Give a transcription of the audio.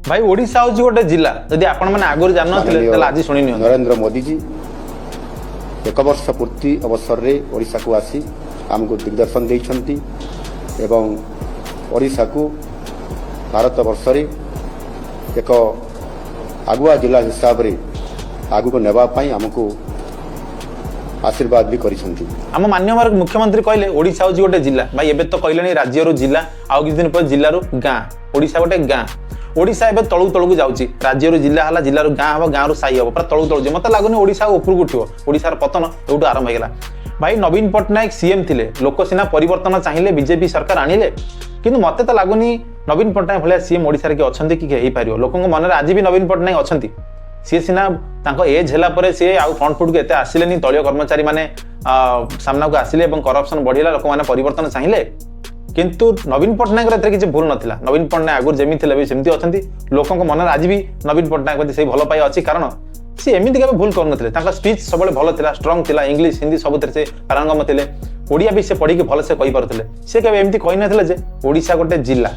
भाई ओडिशा हूँ गोटे जिला जदि आपण मैंने आगुरी जान आज शुणी नरेंद्र मोदी जी 1 वर्ष पूर्ति अवसर में ओडिशा को आसी आमको दिग्दर्शन देइछंती एवं ओडिशा को भारत वर्ष रे एक आगुआ जिला हिसाब से आगु को नेबा पाई हमको आशीर्वाद भी करिसंती। आम माननीय मुख्यमंत्री कहले ओडिशा हूँ गोटे जिला भाई एबे तो कहले राज्य रू जिला आउ किछ दिन पर जिल्ला रू गाँ ओडिशा गोटे गाँ ओडिशा एबे तळु तळु जाउची राज्य रू जिला हला जिल्ला रू गाँ हम गाँ रू साई हम पूरा तळु तळु मत लागुनी ओडिशा ऊपर उठियो ओडिशार पतन एउटू आरंभ होइगला। भाई नवीन पटनायक सीएम थिले लोक सिना परिवर्तन चाहिए बीजेपी सरकार आनिले किंतु मते तो लागुनी नवीन पटनायक भलिया सीएम ओडिशा के अछंती कि हेई पारियो लोकन मन रे आज भी नवीन पटनायक अछंती सी सिना तांको एज होला परे सी आउ फ्रंट फुट के एते आसिलेनी तळिय कर्मचारी माने सामना को आसिले एवं करप्शन बढ़िला लोक माने परिवर्तन चाहिए किंतु नवीन पटनायक रे किसी भूल नथिला नवीन पटनायक आगुर जेमी थिले भी सेमती अछंती लोकन मन रे आज भी नवीन पटनायक प्रति से भल पाई अछि कारण सी एमती केबे भूल करनथिले तांका स्पीच सबले भल थिला स्ट्रांग थिला इंग्लिश हिंदी सबुतरे से पारंगम थिले ओडिया भी से पढ़ी के भल से कहि परथिले से केबे एमती कहि नथिले जे ओडिशा गोटे जिला